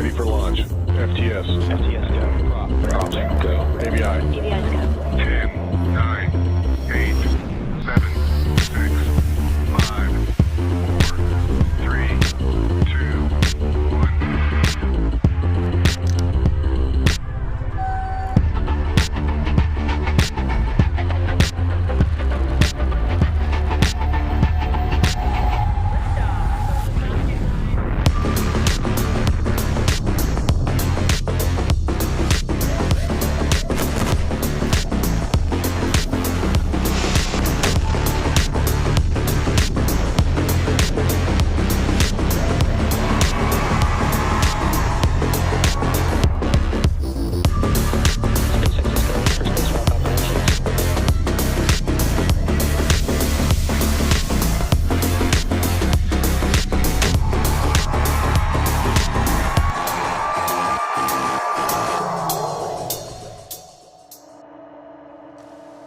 Ready for launch. FTS. FTS go. Props go. AVI. AVI's go. 10, 9, 8, 7, 6, 5, 4, 3, 2, 1.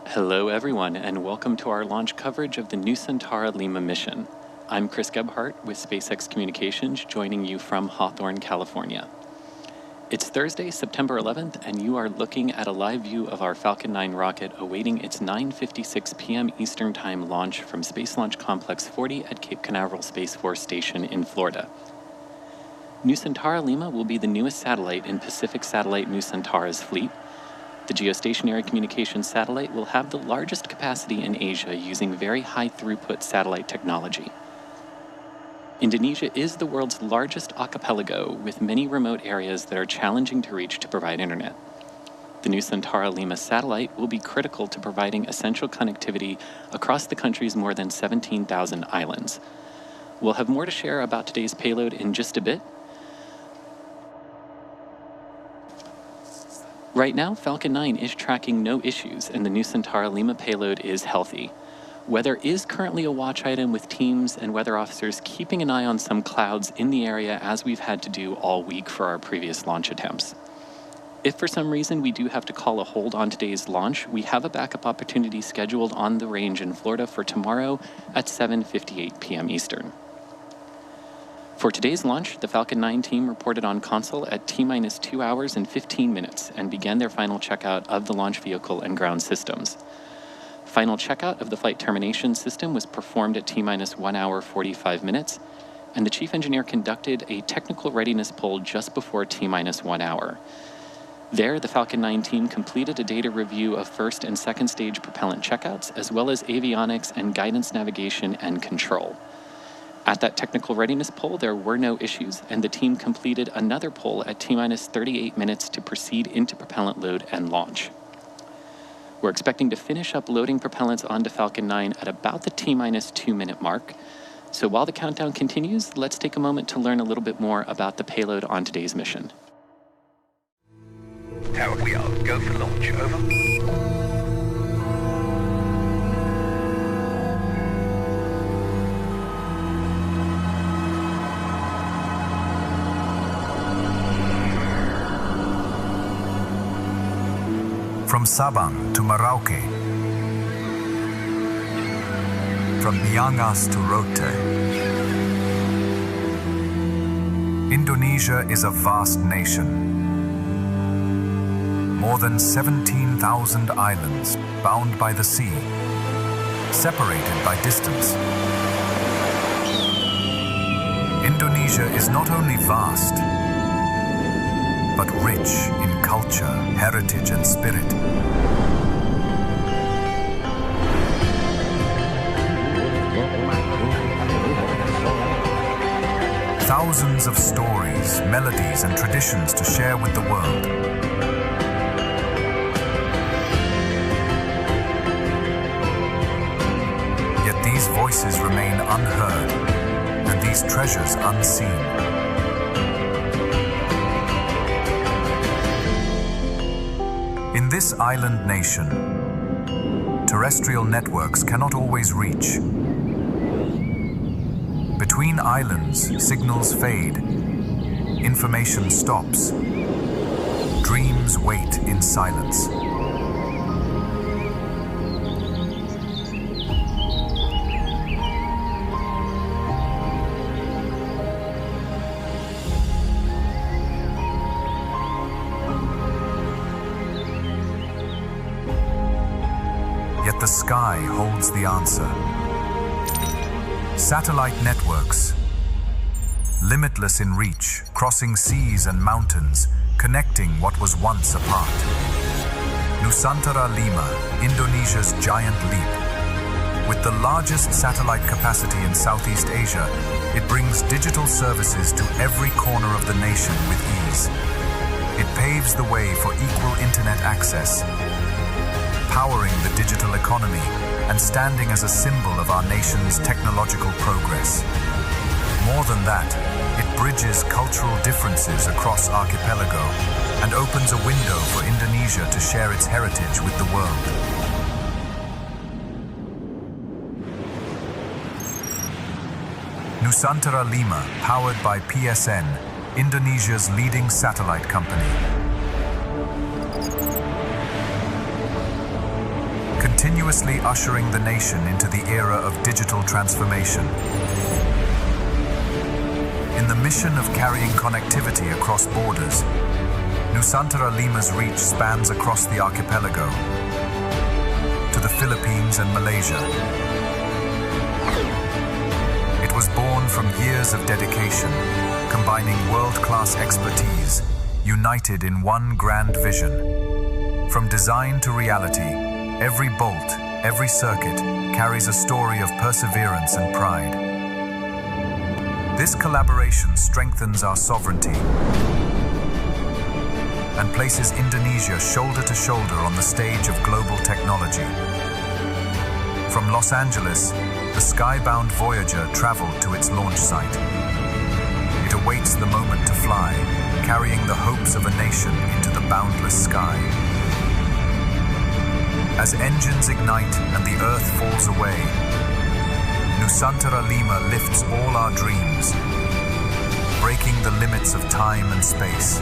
Hello everyone, and welcome to our launch coverage of the Nusantara Lima mission. I'm Chris Gebhardt with SpaceX Communications, joining you from Hawthorne, California. It's Thursday, September 11th, and you are looking at a live view of our Falcon 9 rocket awaiting its 9:56 p.m. Eastern Time launch from Space Launch Complex 40 at Cape Canaveral Space Force Station in Florida. Nusantara Lima will be the newest satellite in Pacific Satellite Nusantara's fleet. The geostationary communications satellite will have the largest capacity in Asia using very high throughput satellite technology. Indonesia is the world's largest archipelago, with many remote areas that are challenging to reach to provide internet. The Nusantara Lima satellite will be critical to providing essential connectivity across the country's more than 17,000 islands. We'll have more to share about today's payload in just a bit. Right now, Falcon 9 is tracking no issues, and the Nusantara Lima payload is healthy. Weather is currently a watch item, with teams and weather officers keeping an eye on some clouds in the area, as we've had to do all week for our previous launch attempts. If for some reason we do have to call a hold on today's launch, we have a backup opportunity scheduled on the range in Florida for tomorrow at 7:58 p.m. Eastern. For today's launch, the Falcon 9 team reported on console at T-minus 2 hours and 15 minutes and began their final checkout of the launch vehicle and ground systems. Final checkout of the flight termination system was performed at T-minus 1 hour 45 minutes, and the chief engineer conducted a technical readiness poll just before T-minus 1 hour. There, the Falcon 9 team completed a data review of first and second stage propellant checkouts, as well as avionics and guidance navigation and control. At that technical readiness poll, there were no issues, and the team completed another poll at T-minus 38 minutes to proceed into propellant load and launch. We're expecting to finish up loading propellants onto Falcon 9 at about the T-minus 2 minute mark. So while the countdown continues, let's take a moment to learn a little bit more about the payload on today's mission. Tower, we are go for launch, over. From Sabang to Merauke, from Miangas to Rote, Indonesia is a vast nation. More than 17,000 islands bound by the sea, separated by distance. Indonesia is not only vast, but rich in culture, heritage, and spirit. Thousands of stories, melodies, and traditions to share with the world. Yet these voices remain unheard, and these treasures unseen. In this island nation, terrestrial networks cannot always reach. Between islands, signals fade, information stops, dreams wait in silence. the sky holds the answer. Satellite networks, limitless in reach, crossing seas and mountains, connecting what was once apart. Nusantara Lima, Indonesia's giant leap. With the largest satellite capacity in Southeast Asia, it brings digital services to every corner of the nation with ease. It paves the way for equal internet access, powering the digital economy and standing as a symbol of our nation's technological progress. More than that, it bridges cultural differences across archipelago and opens a window for Indonesia to share its heritage with the world. Nusantara Lima, powered by PSN, Indonesia's leading satellite company. Continuously ushering the nation into the era of digital transformation. In the mission of carrying connectivity across borders, Nusantara Lima's reach spans across the archipelago to the Philippines and Malaysia. It was born from years of dedication, combining world-class expertise, united in one grand vision. From design to reality, every bolt, every circuit carries a story of perseverance and pride. This collaboration strengthens our sovereignty and places Indonesia shoulder to shoulder on the stage of global technology. From Los Angeles, the skybound Voyager traveled to its launch site. It awaits the moment to fly, carrying the hopes of a nation into the boundless sky. As engines ignite and the Earth falls away, Nusantara Lima lifts all our dreams, breaking the limits of time and space.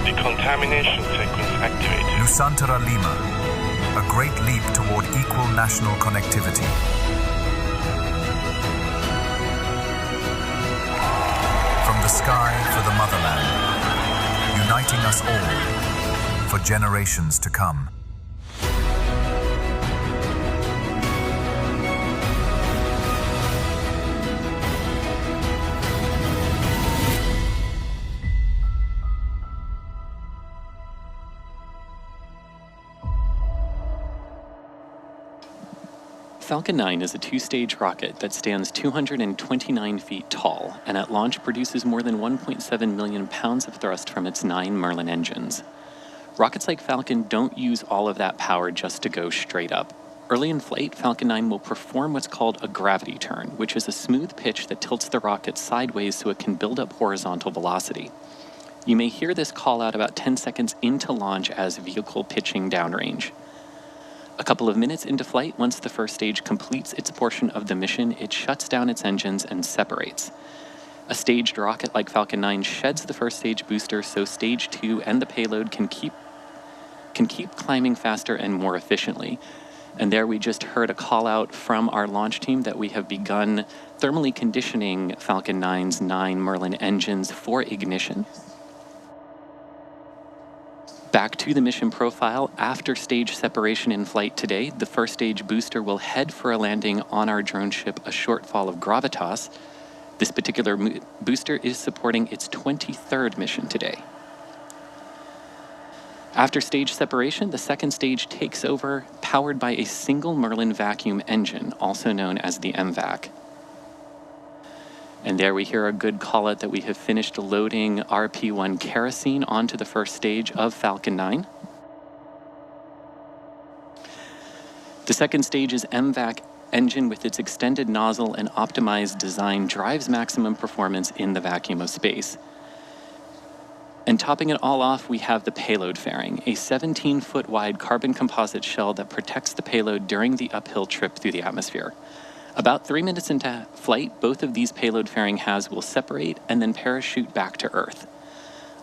Decontamination sequence activated. Nusantara Lima, a great leap toward equal national connectivity. From the sky for the motherland, uniting us all for generations to come. Falcon 9 is a two-stage rocket that stands 229 feet tall and at launch produces more than 1.7 million pounds of thrust from its 9 Merlin engines. Rockets like Falcon don't use all of that power just to go straight up. Early in flight, Falcon 9 will perform what's called a gravity turn, which is a smooth pitch that tilts the rocket sideways so it can build up horizontal velocity. You may hear this call out about 10 seconds into launch as vehicle pitching downrange. A couple of minutes into flight, once the first stage completes its portion of the mission, it shuts down its engines and separates. A staged rocket like Falcon 9 sheds the first stage booster so stage 2 and the payload can keep climbing faster and more efficiently. And there we just heard a call out from our launch team that we have begun thermally conditioning Falcon 9's 9 Merlin engines for ignition. Back to the mission profile, after stage separation in flight today, the first stage booster will head for a landing on our drone ship, a shortfall of gravitas. This particular booster is supporting its 23rd mission today. After stage separation, the second stage takes over, powered by a single Merlin vacuum engine, also known as the MVAC. And there we hear a good call out that we have finished loading RP-1 kerosene onto the first stage of Falcon 9. The second stage's MVAC engine with its extended nozzle and optimized design drives maximum performance in the vacuum of space. And topping it all off, we have the payload fairing, a 17-foot wide carbon composite shell that protects the payload during the uphill trip through the atmosphere. About 3 minutes into flight, both of these payload fairing halves will separate and then parachute back to Earth.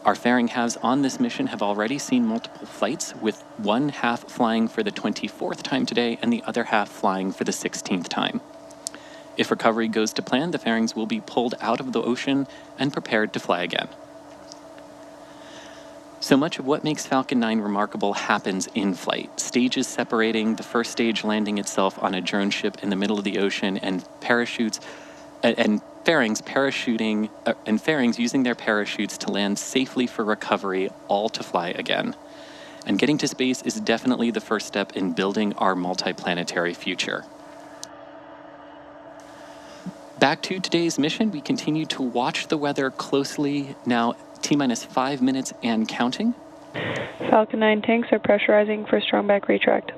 Our fairing halves on this mission have already seen multiple flights, with one half flying for the 24th time today and the other half flying for the 16th time. If recovery goes to plan, the fairings will be pulled out of the ocean and prepared to fly again. So much of what makes Falcon 9 remarkable happens in flight. Stages separating, the first stage landing itself on a drone ship in the middle of the ocean, and parachutes and fairings parachuting and fairings using their parachutes to land safely for recovery, all to fly again. And getting to space is definitely the first step in building our multiplanetary future. Back to today's mission, we continue to watch the weather closely. Now, T-minus 5 minutes and counting. Falcon 9 tanks are pressurizing for strong back retract.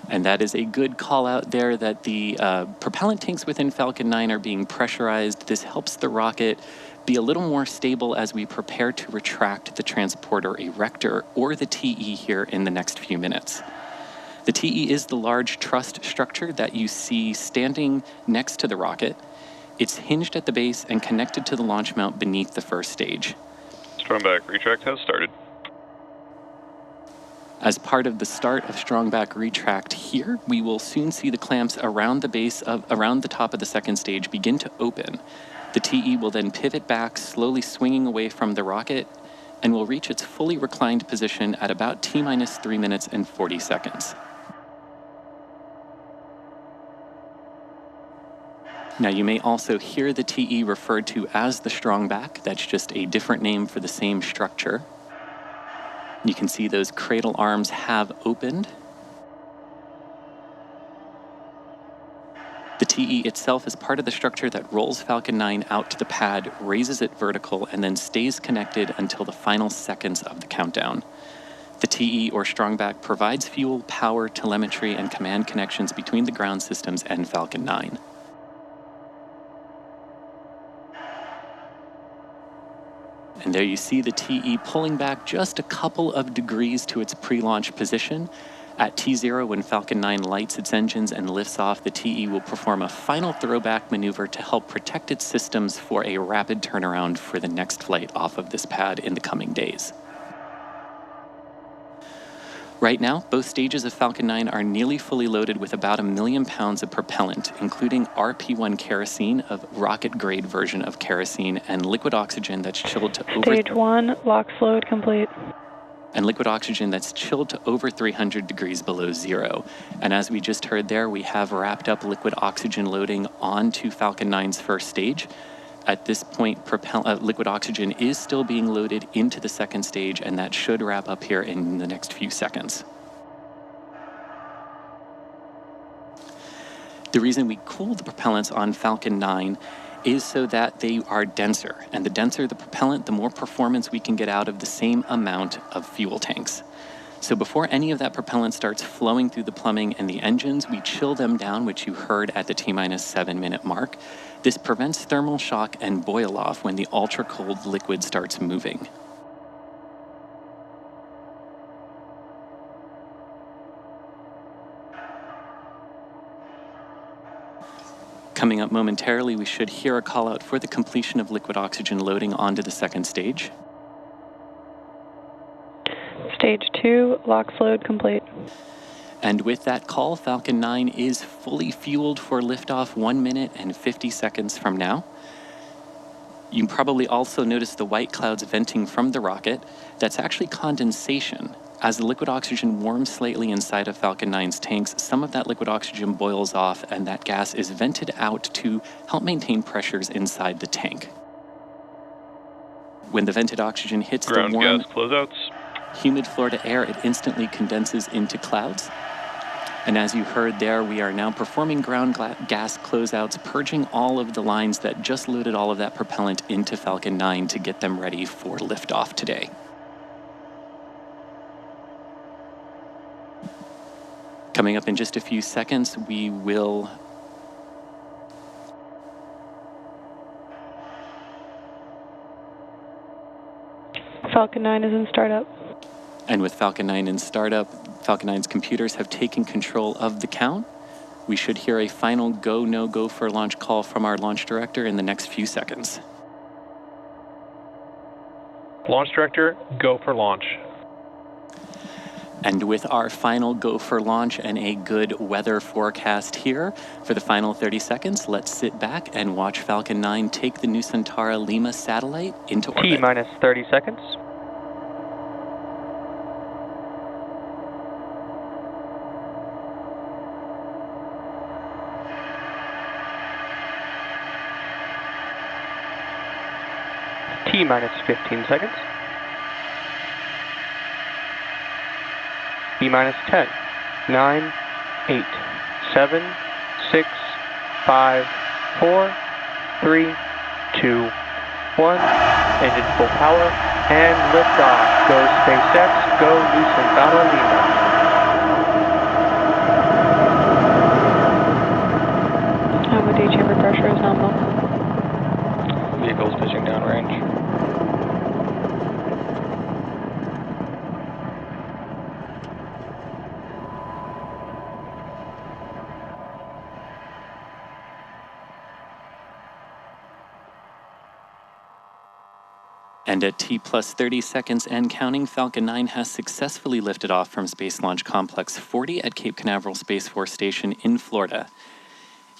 And that is a good call out there that the propellant tanks within Falcon 9 are being pressurized. This helps the rocket be a little more stable as we prepare to retract the transporter erector, or the TE, here in the next few minutes. The TE is the large truss structure that you see standing next to the rocket. It's hinged at the base and connected to the launch mount beneath the first stage. Strong back retract has started. As part of the start of strong back retract here, we will soon see the clamps around the top of the second stage begin to open. The TE will then pivot back, slowly swinging away from the rocket, and will reach its fully reclined position at about T-minus 3 minutes and 40 seconds. Now, you may also hear the TE referred to as the strong back. That's just a different name for the same structure. You can see those cradle arms have opened. The TE itself is part of the structure that rolls Falcon 9 out to the pad, raises it vertical, and then stays connected until the final seconds of the countdown. The TE, or strongback, provides fuel, power, telemetry, and command connections between the ground systems and Falcon 9. And there you see the TE pulling back just a couple of degrees to its pre-launch position. At T0, when Falcon 9 lights its engines and lifts off, the TE will perform a final throwback maneuver to help protect its systems for a rapid turnaround for the next flight off of this pad in the coming days. Right now, both stages of Falcon 9 are nearly fully loaded with about 1 million pounds of propellant, including RP1 kerosene, a rocket-grade version of kerosene, and liquid oxygen that's chilled to over... Stage 1, LOX load complete. And liquid oxygen that's chilled to over 300 degrees below zero. And as we just heard there, we have wrapped up liquid oxygen loading onto Falcon 9's first stage. At this point, liquid oxygen is still being loaded into the second stage, and that should wrap up here in the next few seconds. The reason we cool the propellants on Falcon 9 is so that they are denser, and the denser the propellant, the more performance we can get out of the same amount of fuel tanks. So before any of that propellant starts flowing through the plumbing and the engines, we chill them down, which you heard at the T-minus 7 minute mark. This prevents thermal shock and boil off when the ultra-cold liquid starts moving. Coming up momentarily, we should hear a call out for the completion of liquid oxygen loading onto the second stage. Stage 2, LOX load complete. And with that call, Falcon 9 is fully fueled for liftoff 1 minute and 50 seconds from now. You probably also noticed the white clouds venting from the rocket. That's actually condensation. As the liquid oxygen warms slightly inside of Falcon 9's tanks, some of that liquid oxygen boils off, and that gas is vented out to help maintain pressures inside the tank. When the vented oxygen hits Ground the warm, gas closeouts. humid Florida air, it instantly condenses into clouds. And as you heard there, we are now performing ground gas closeouts, purging all of the lines that just loaded all of that propellant into Falcon 9 to get them ready for liftoff today. Coming up in just a few seconds, we will Falcon 9 is in startup. And with Falcon 9 in startup, Falcon 9's computers have taken control of the count. We should hear a final go, no-go for launch call from our launch director in the next few seconds. Launch director, go for launch. And with our final go for launch and a good weather forecast here for the final 30 seconds, let's sit back and watch Falcon 9 take the Nusantara Lima satellite into orbit. T-minus 30 seconds. T minus 15 seconds. B minus 10, 9, 8, 7, 6, 5, 4, 3, 2, 1. Engine full power and liftoff. Go SpaceX, go Nusantara Lima. With the chamber pressure is nominal. Vehicles pitching downrange. And at T plus 30 seconds and counting, Falcon 9 has successfully lifted off from Space Launch Complex 40 at Cape Canaveral Space Force Station in Florida.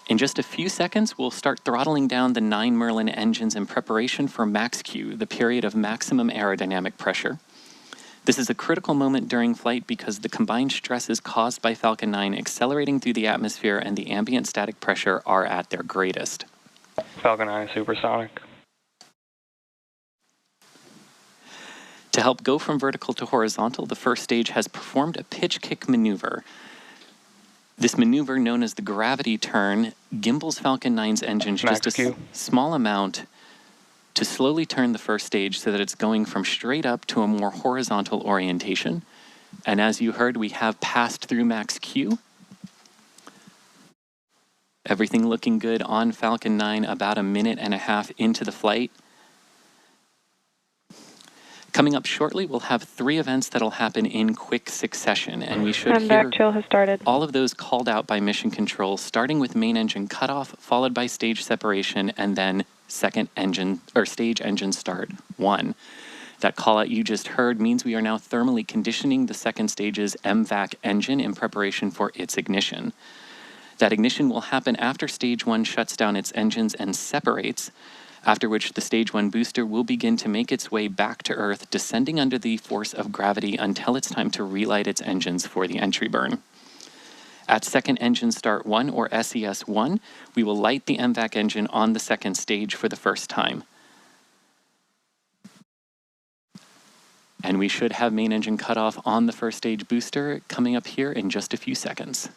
In just a few seconds, we'll start throttling down the 9 Merlin engines in preparation for max Q, the period of maximum aerodynamic pressure. This is a critical moment during flight because the combined stresses caused by Falcon 9 accelerating through the atmosphere and the ambient static pressure are at their greatest. Falcon 9 supersonic. To help go from vertical to horizontal, the first stage has performed a pitch kick maneuver. This maneuver, known as the gravity turn, gimbals Falcon 9's engine just a small amount to slowly turn the first stage so that it's going from straight up to a more horizontal orientation. And as you heard, we have passed through max Q. Everything looking good on Falcon 9 about a minute and a half into the flight. Coming up shortly, we'll have 3 events that'll happen in quick succession, and we should hear chill has started. all of those called out by mission control, starting with main engine cutoff, followed by stage separation, and then stage engine start 1. That call out you just heard means we are now thermally conditioning the second stage's MVAC engine in preparation for its ignition. That ignition will happen after stage 1 shuts down its engines and separates, after which the stage 1 booster will begin to make its way back to Earth, descending under the force of gravity until it's time to relight its engines for the entry burn. At second engine start 1, or SES1, we will light the MVAC engine on the second stage for the first time. And we should have main engine cutoff on the first stage booster coming up here in just a few seconds.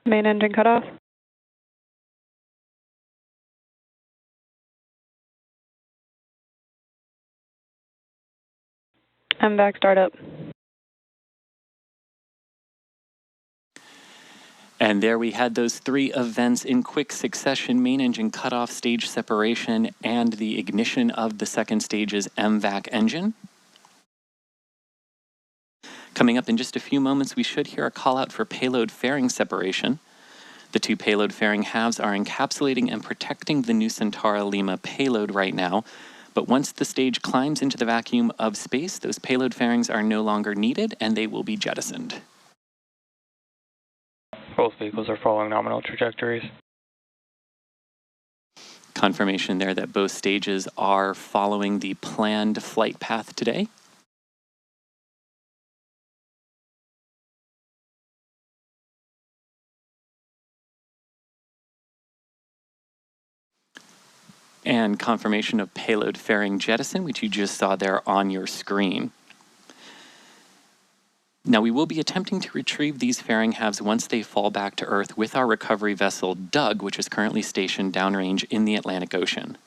Main engine cutoff. MVAC startup. And there we had those 3 events in quick succession: main engine cutoff, stage separation, and the ignition of the second stage's MVAC engine. Coming up in just a few moments, we should hear a call out for payload fairing separation. The 2 payload fairing halves are encapsulating and protecting the Nusantara Lima payload right now, but once the stage climbs into the vacuum of space, those payload fairings are no longer needed and they will be jettisoned. Both vehicles are following nominal trajectories. Confirmation there that both stages are following the planned flight path today. And confirmation of payload fairing jettison, which you just saw there on your screen. Now, we will be attempting to retrieve these fairing halves once they fall back to Earth with our recovery vessel, Doug, which is currently stationed downrange in the Atlantic Ocean.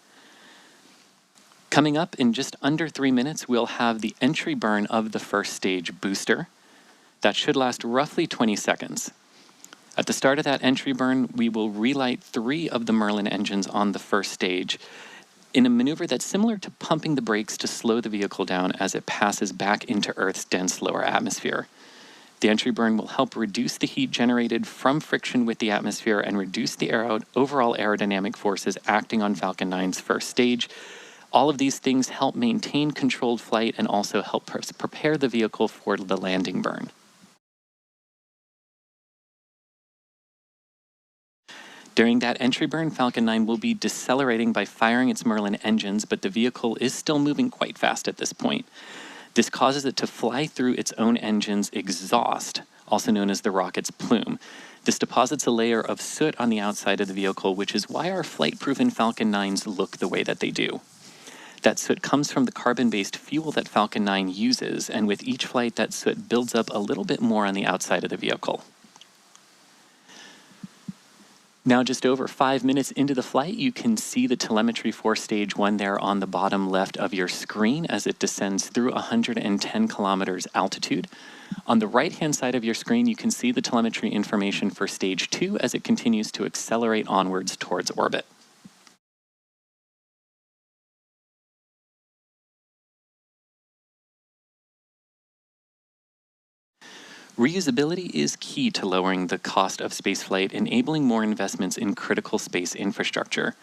Coming up in just under 3 minutes, we'll have the entry burn of the first stage booster. That should last roughly 20 seconds. At the start of that entry burn, we will relight 3 of the Merlin engines on the first stage in a maneuver that's similar to pumping the brakes to slow the vehicle down as it passes back into Earth's dense lower atmosphere. The entry burn will help reduce the heat generated from friction with the atmosphere and reduce the overall aerodynamic forces acting on Falcon 9's first stage. All of these things help maintain controlled flight and also help prepare the vehicle for the landing burn. During that entry burn, Falcon 9 will be decelerating by firing its Merlin engines, but the vehicle is still moving quite fast at this point. This causes it to fly through its own engine's exhaust, also known as the rocket's plume. This deposits a layer of soot on the outside of the vehicle, which is why our flight-proven Falcon 9s look the way that they do. That soot comes from the carbon-based fuel that Falcon 9 uses, and with each flight, that soot builds up a little bit more on the outside of the vehicle. Now, just over 5 minutes into the flight, you can see the telemetry for Stage 1 there on the bottom left of your screen as it descends through 110 kilometers altitude. On the right-hand side of your screen, you can see the telemetry information for Stage 2 as it continues to accelerate onwards towards orbit. Reusability is key to lowering the cost of spaceflight, enabling more investments in critical space infrastructure.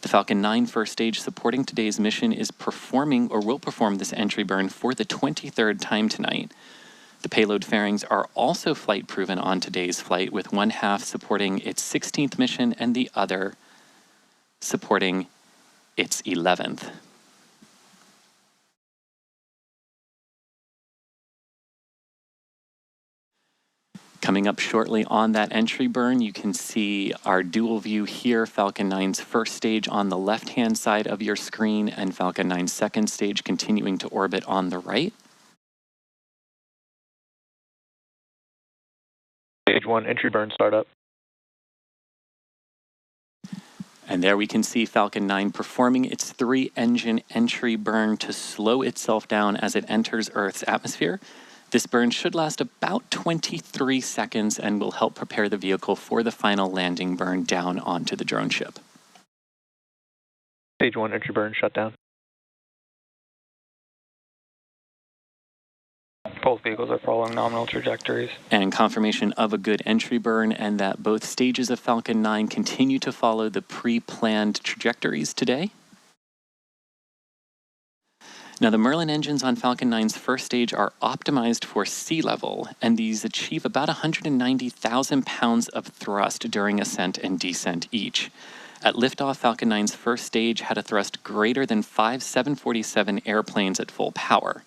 The Falcon 9 first stage supporting today's mission is performing or will perform this entry burn for the 23rd time tonight. The payload fairings are also flight proven on today's flight, with one half supporting its 16th mission and the other supporting its 11th. Coming up shortly on that entry burn, you can see our dual view here, Falcon 9's first stage on the left-hand side of your screen and Falcon 9's second stage continuing to orbit on the right. Stage 1 entry burn startup. And there we can see Falcon 9 performing its 3-engine entry burn to slow itself down as it enters Earth's atmosphere. This burn should last about 23 seconds and will help prepare the vehicle for the final landing burn down onto the drone ship. Stage 1 entry burn shutdown. Both vehicles are following nominal trajectories. And confirmation of a good entry burn and that both stages of Falcon 9 continue to follow the pre-planned trajectories today. Now, the Merlin engines on Falcon 9's first stage are optimized for sea level, and these achieve about 190,000 pounds of thrust during ascent and descent each. At liftoff, Falcon 9's first stage had a thrust greater than 5 747 airplanes at full power.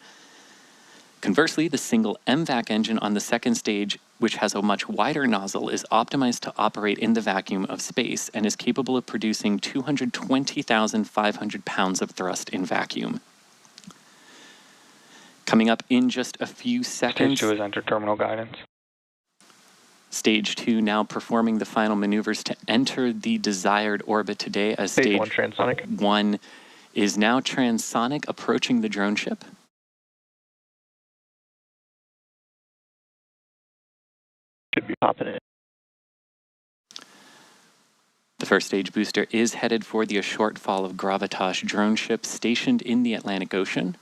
Conversely, the single MVAC engine on the second stage, which has a much wider nozzle, is optimized to operate in the vacuum of space and is capable of producing 220,500 pounds of thrust in vacuum. Coming up in just a few seconds. Stage 2 is enter terminal guidance. Stage 2 now performing the final maneuvers to enter the desired orbit today as Stage 1 transonic. 1 is now transonic, approaching the drone ship. Should be popping in. The first stage booster is headed for the shortfall of Gravitas drone ship stationed in the Atlantic Ocean.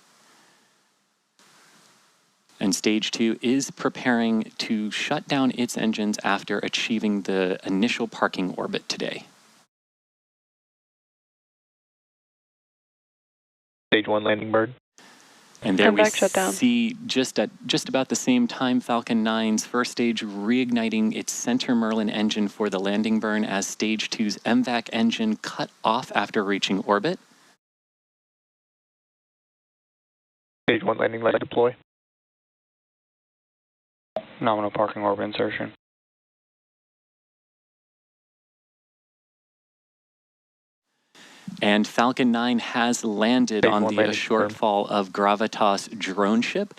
And Stage 2 is preparing to shut down its engines after achieving the initial parking orbit today. Stage 1 landing bird. And there we shut down. see just about the same time Falcon 9's first stage reigniting its center Merlin engine for the landing burn as Stage 2's MVAC engine cut off after reaching orbit. Stage 1 landing light deploy. Nominal parking orbit insertion. And Falcon 9 has landed Stage on 1 the landing shortfall of Gravitas drone ship.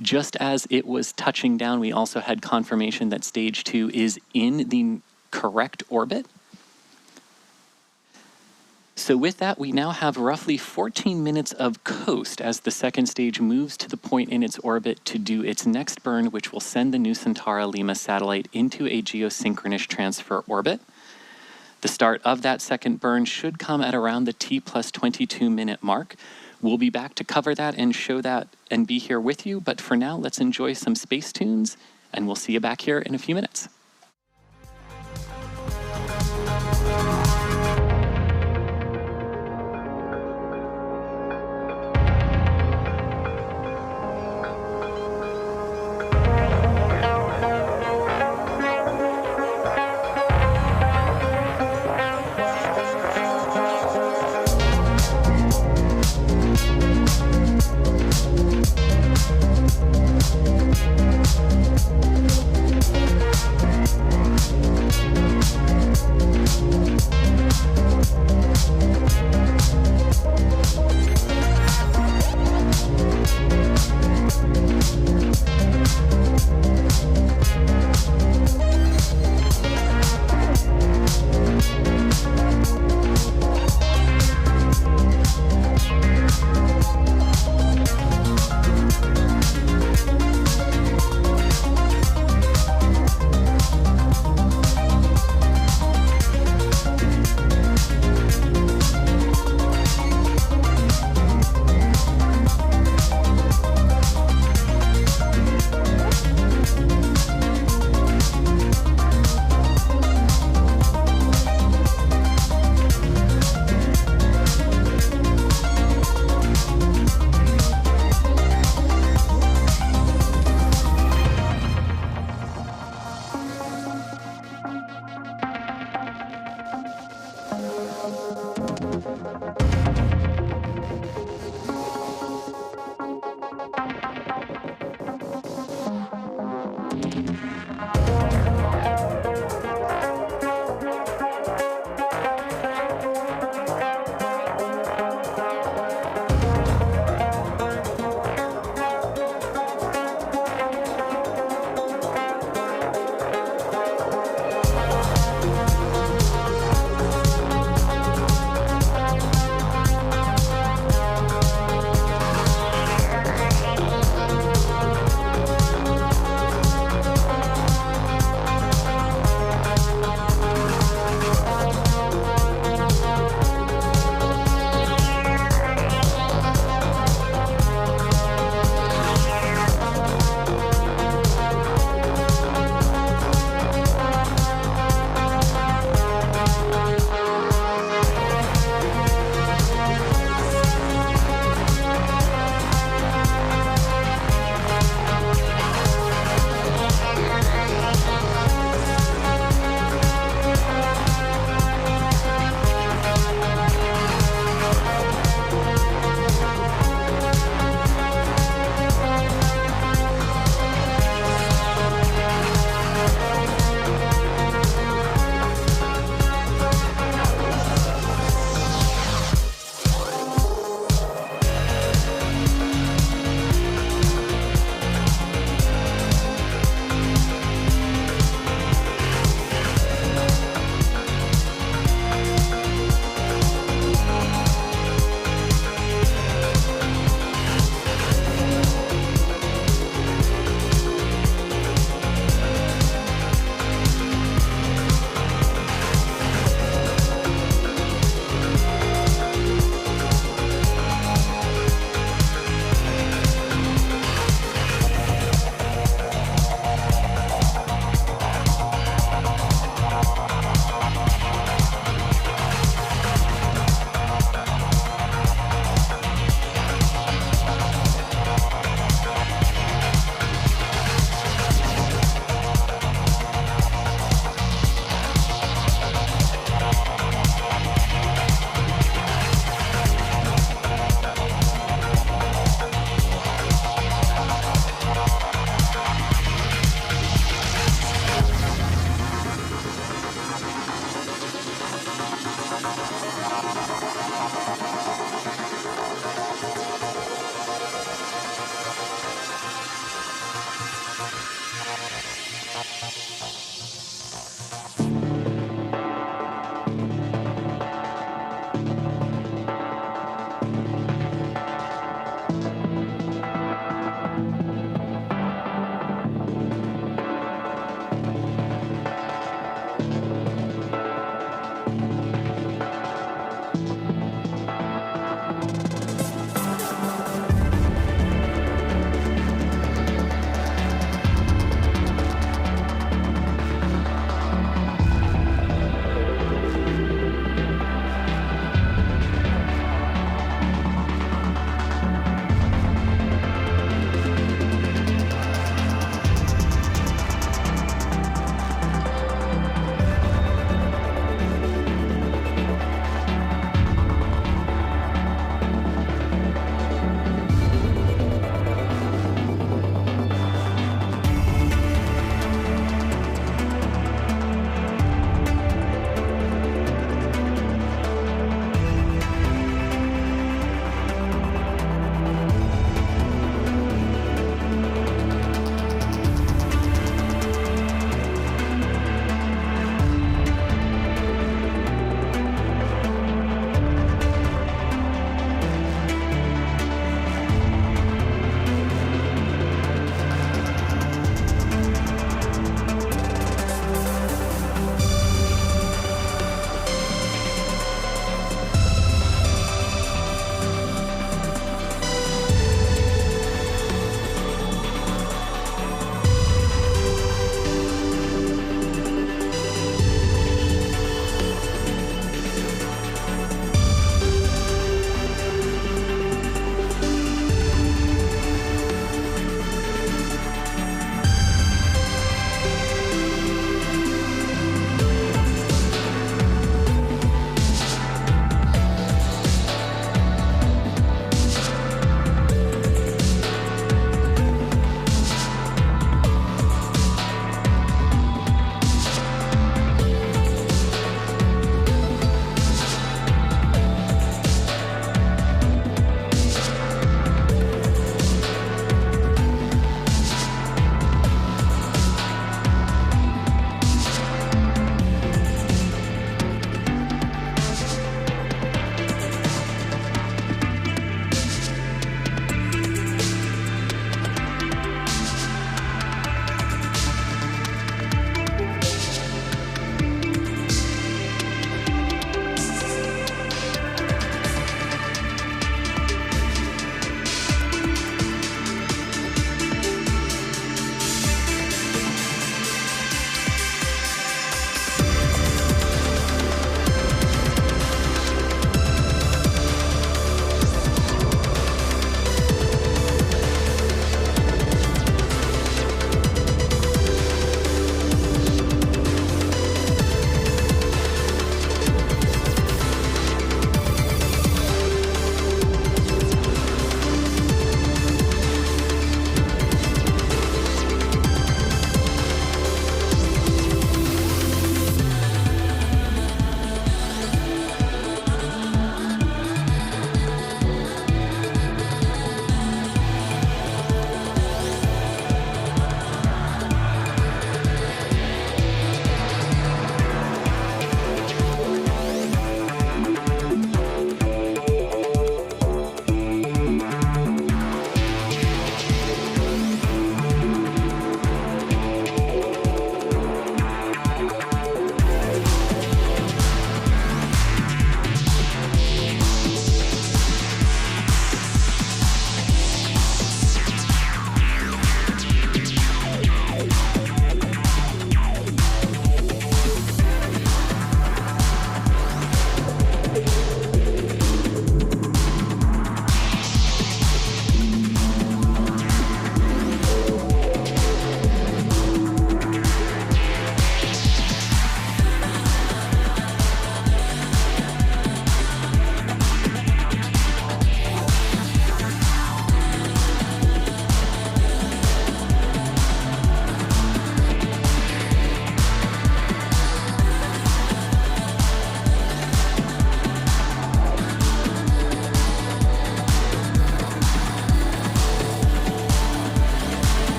Just as it was touching down, we also had confirmation that Stage 2 is in the correct orbit. So with that, we now have roughly 14 minutes of coast as the second stage moves to the point in its orbit to do its next burn, which will send the Nusantara Lima satellite into a geosynchronous transfer orbit. The start of that second burn should come at around the T+22 minute mark. We'll be back to cover that and show that and be here with you, but for now, let's enjoy some space tunes, and we'll see you back here in a few minutes.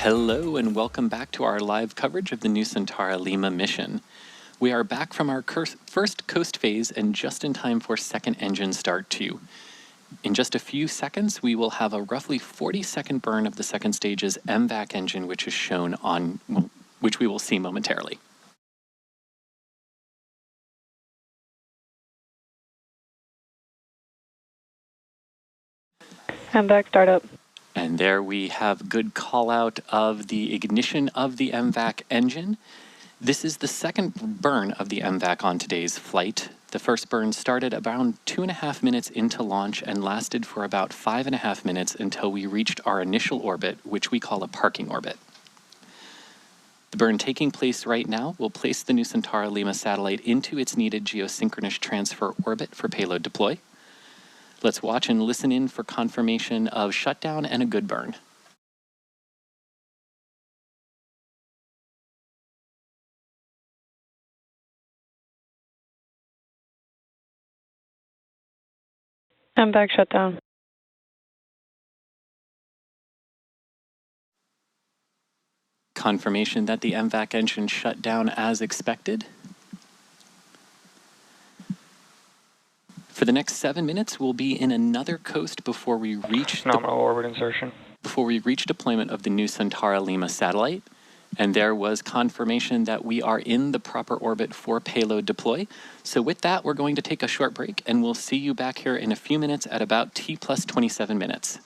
Hello and welcome back to our live coverage of the Nusantara Lima mission. We are back from our first coast phase and just in time for second engine start 2. In just a few seconds, we will have a roughly 40-second burn of the second stage's MVAC engine, which is shown on, which we will see momentarily. MVAC startup. And there we have good call out of the ignition of the MVAC engine. This is the second burn of the MVAC on today's flight. The first burn started around 2.5 minutes into launch and lasted for about 5.5 minutes until we reached our initial orbit, which we call a parking orbit. The burn taking place right now will place the Nusantara Lima satellite into its needed geosynchronous transfer orbit for payload deploy. Let's watch and listen in for confirmation of shutdown and a good burn. MVAC shutdown. Confirmation that the MVAC engine shut down as expected. For the next 7 minutes, we'll be in another coast before we reach Nominal orbit insertion. Before we reach deployment of the Nusantara Lima satellite. And there was confirmation that we are in the proper orbit for payload deploy. So with that, we're going to take a short break and we'll see you back here in a few minutes at about T plus 27 minutes.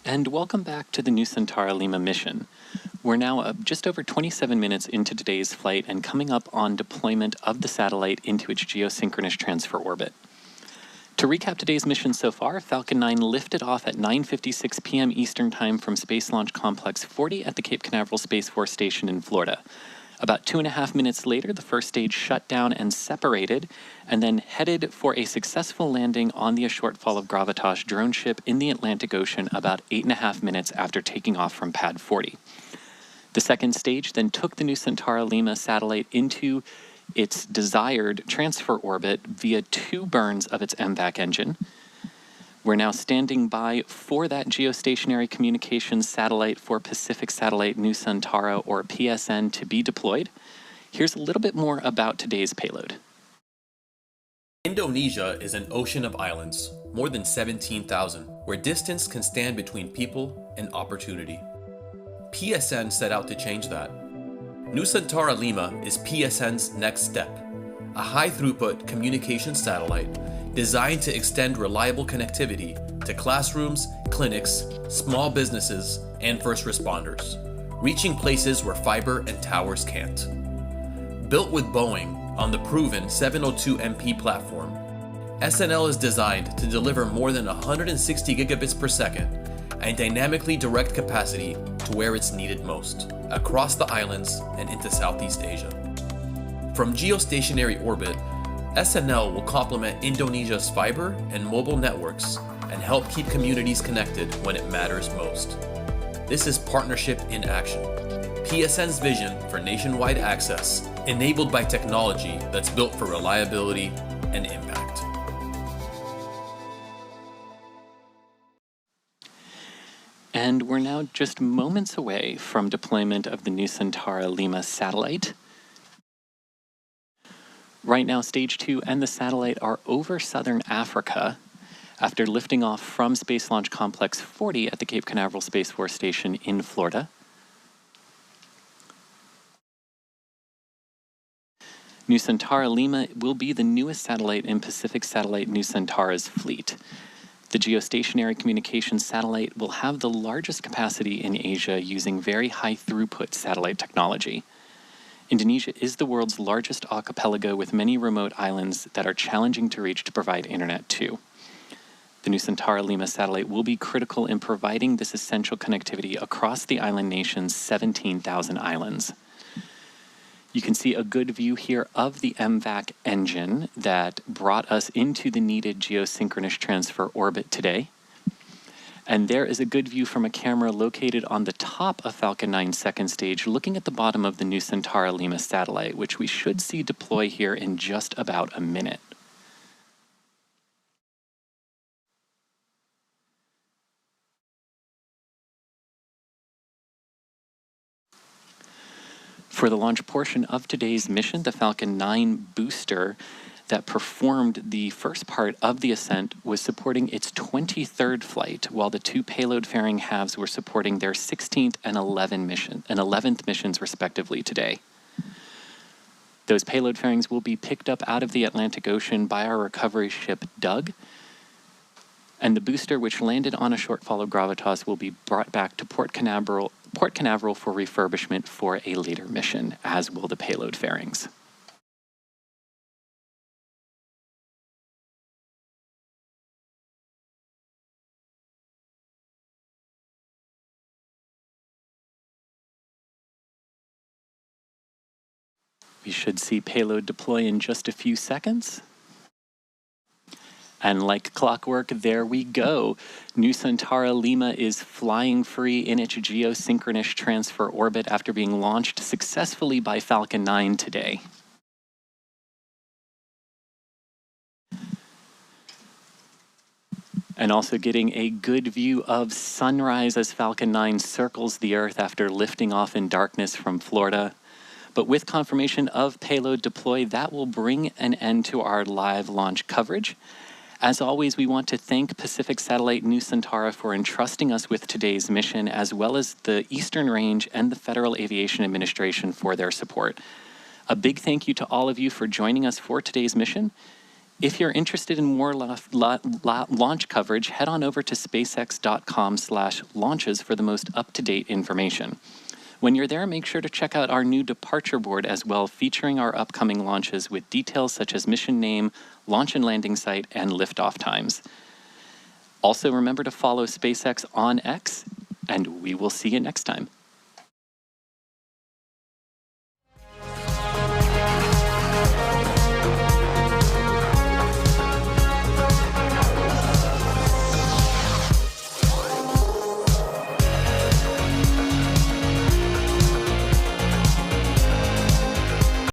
And welcome back to the Nusantara Lima mission. We're now just over 27 minutes into today's flight and coming up on deployment of the satellite into its geosynchronous transfer orbit. To recap today's mission so far, Falcon 9 lifted off at 9:56 p.m. Eastern Time from Space Launch Complex 40 at the Cape Canaveral Space Force Station in Florida. About 2.5 minutes later, the first stage shut down and separated, and then headed for a successful landing on the A Shortfall of Gravitas drone ship in the Atlantic Ocean about 8.5 minutes after taking off from Pad 40. The second stage then took the Nusantara Lima satellite into its desired transfer orbit via 2 burns of its MVAC engine. We're now standing by for that geostationary communications satellite for Pacific Satellite Nusantara, or PSN, to be deployed. Here's a little bit more about today's payload. Indonesia is an ocean of islands, more than 17,000, where distance can stand between people and opportunity. PSN set out to change that. Nusantara Lima is PSN's next step, a high-throughput communication satellite designed to extend reliable connectivity to classrooms, clinics, small businesses, and first responders, reaching places where fiber and towers can't. Built with Boeing on the proven 702MP platform, SNL is designed to deliver more than 160 gigabits per second and dynamically direct capacity to where it's needed most, across the islands and into Southeast Asia. From geostationary orbit, SNL will complement Indonesia's fiber and mobile networks and help keep communities connected when it matters most. This is partnership in action. PSN's vision for nationwide access, enabled by technology that's built for reliability and impact. And we're now just moments away from deployment of the Nusantara Lima satellite. Right now, Stage 2 and the satellite are over southern Africa after lifting off from Space Launch Complex 40 at the Cape Canaveral Space Force Station in Florida. Nusantara Lima will be the newest satellite in Pacific Satellite Nusantara's fleet. The geostationary communications satellite will have the largest capacity in Asia using very high throughput satellite technology. Indonesia is the world's largest archipelago with many remote islands that are challenging to reach to provide internet to. The Nusantara Lima satellite will be critical in providing this essential connectivity across the island nation's 17,000 islands. You can see a good view here of the MVAC engine that brought us into the needed geosynchronous transfer orbit today. And there is a good view from a camera located on the top of Falcon 9's second stage, looking at the bottom of the Nusantara Lima satellite, which we should see deploy here in just about a minute. For the launch portion of today's mission, the Falcon 9 booster that performed the first part of the ascent was supporting its 23rd flight, while the two payload fairing halves were supporting their 16th and 11th missions respectively today. Those payload fairings will be picked up out of the Atlantic Ocean by our recovery ship Doug, and the booster, which landed on a shortfall of gravitas, will be brought back to Port Canaveral for refurbishment for a later mission, as will the payload fairings. We should see payload deploy in just a few seconds. And like clockwork, there we go. Nusantara Lima is flying free in its geosynchronous transfer orbit after being launched successfully by Falcon 9 today. And also getting a good view of sunrise as Falcon 9 circles the Earth after lifting off in darkness from Florida. But with confirmation of payload deploy, that will bring an end to our live launch coverage. As always, we want to thank Pacific Satellite Nusantara for entrusting us with today's mission, as well as the Eastern Range and the Federal Aviation Administration for their support. A big thank you to all of you for joining us for today's mission. If you're interested in more launch coverage, head on over to spacex.com/launches for the most up-to-date information. When you're there, make sure to check out our new departure board as well, featuring our upcoming launches with details such as mission name, launch and landing site, and liftoff times. Also, remember to follow SpaceX on X, and we will see you next time.